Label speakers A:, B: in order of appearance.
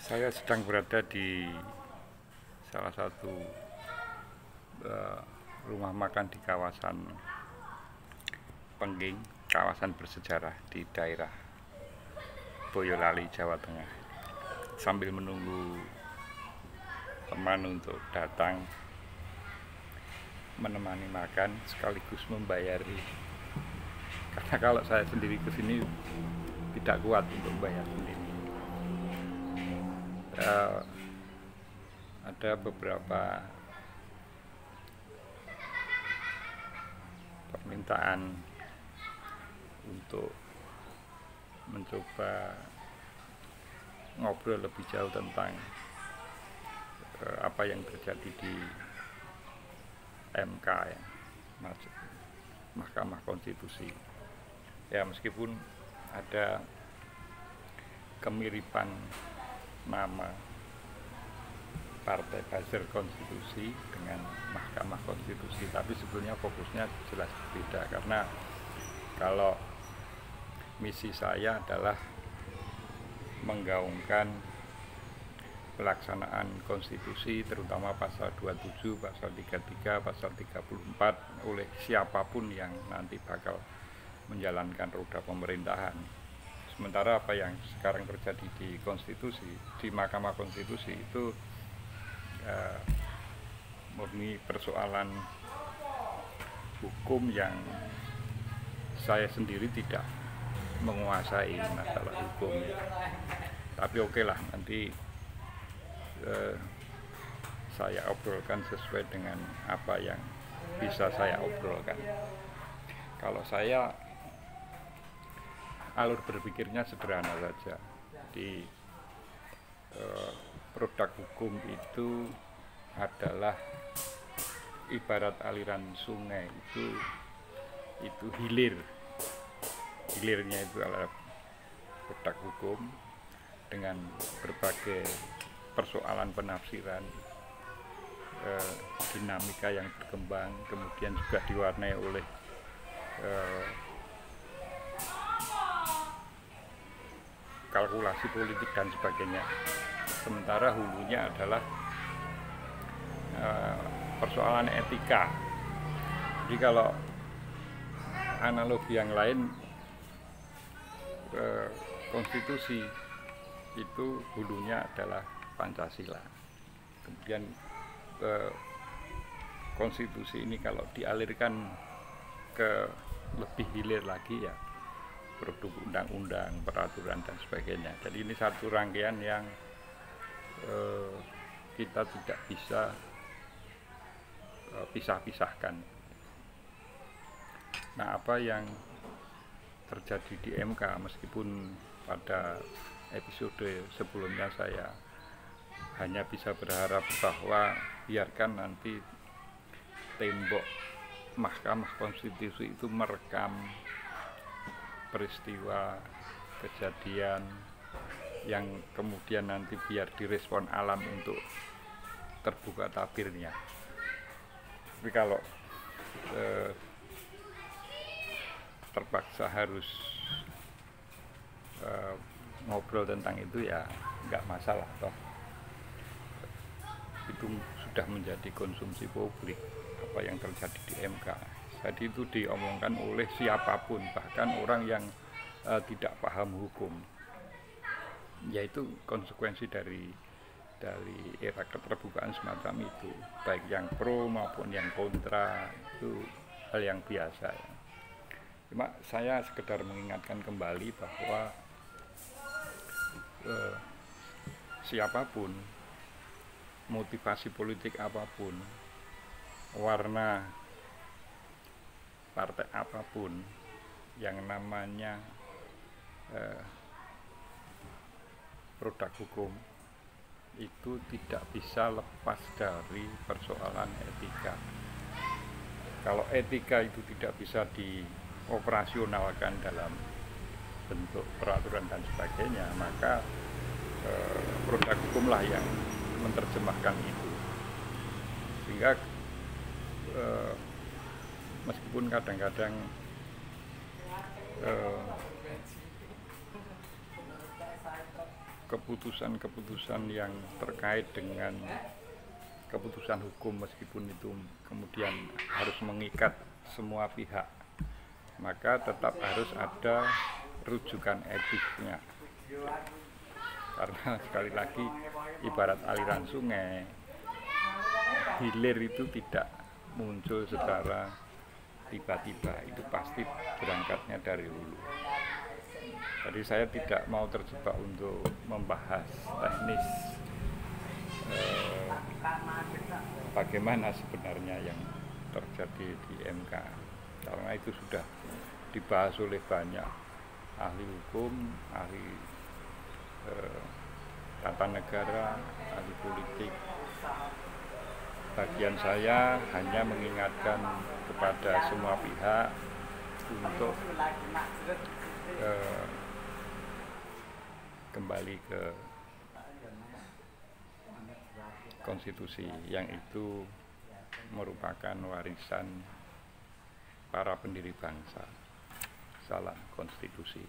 A: Saya sedang berada di salah satu rumah makan di kawasan Pengging, kawasan bersejarah di daerah Boyolali, Jawa Tengah. Sambil menunggu teman untuk datang menemani makan sekaligus membayari. Karena kalau saya sendiri ke sini tidak kuat untuk bayar sendiri. Ada beberapa permintaan untuk mencoba ngobrol lebih jauh tentang apa yang terjadi di MK ya, Mahkamah Konstitusi. Ya, meskipun ada kemiripan nama Partai Buzzer Konstitusi dengan Mahkamah Konstitusi, tapi sebetulnya fokusnya jelas berbeda. Karena kalau misi saya adalah menggaungkan pelaksanaan konstitusi, terutama pasal 27, pasal 33, pasal 34 oleh siapapun yang nanti bakal menjalankan roda pemerintahan. Sementara apa yang sekarang terjadi di konstitusi, di Mahkamah Konstitusi itu murni persoalan hukum yang saya sendiri tidak menguasai masalah hukum. Tapi oke lah, nanti saya obrolkan sesuai dengan apa yang bisa saya obrolkan. Kalau saya alur berpikirnya sederhana saja. Jadi produk hukum itu adalah ibarat aliran sungai, itu hilirnya itu adalah produk hukum dengan berbagai persoalan penafsiran, dinamika yang berkembang, kemudian juga diwarnai oleh kalkulasi politik dan sebagainya. Sementara hulunya adalah persoalan etika. Jadi kalau analogi yang lain, konstitusi itu hulunya adalah Pancasila. Kemudian konstitusi ini kalau dialirkan ke lebih hilir lagi ya produk undang-undang, peraturan dan sebagainya. Jadi ini satu rangkaian yang kita tidak bisa pisah-pisahkan. Nah, apa yang terjadi di MK, meskipun pada episode sebelumnya saya hanya bisa berharap bahwa biarkan nanti tembok Mahkamah Konstitusi itu merekam peristiwa, kejadian yang kemudian nanti biar direspon alam untuk terbuka tabirnya. Tapi kalau terpaksa harus ngobrol tentang itu ya nggak masalah, toh itu sudah menjadi konsumsi publik apa yang terjadi di MK. Jadi itu diomongkan oleh siapapun, bahkan orang yang tidak paham hukum. Yaitu konsekuensi dari era keterbukaan semacam itu, baik yang pro maupun yang kontra, itu hal yang biasa ya. Cuma saya sekedar mengingatkan kembali bahwa siapapun, motivasi politik apapun, warna partai apapun, yang namanya produk hukum itu tidak bisa lepas dari persoalan etika. Kalau etika itu tidak bisa dioperasionalkan dalam bentuk peraturan dan sebagainya, maka produk hukumlah yang menerjemahkan itu. Sehingga meskipun kadang-kadang keputusan-keputusan yang terkait dengan keputusan hukum, meskipun itu kemudian harus mengikat semua pihak, maka tetap harus ada rujukan etisnya. Karena sekali lagi, ibarat aliran sungai, hilir itu tidak muncul secara tiba-tiba, itu pasti berangkatnya dari hulu. Jadi saya tidak mau terjebak untuk membahas teknis bagaimana sebenarnya yang terjadi di MK, karena itu sudah dibahas oleh banyak ahli hukum, ahli tata negara, ahli politik. Bagian saya hanya mengingatkan kepada semua pihak untuk kembali ke konstitusi, yang itu merupakan warisan para pendiri bangsa. Salam konstitusi.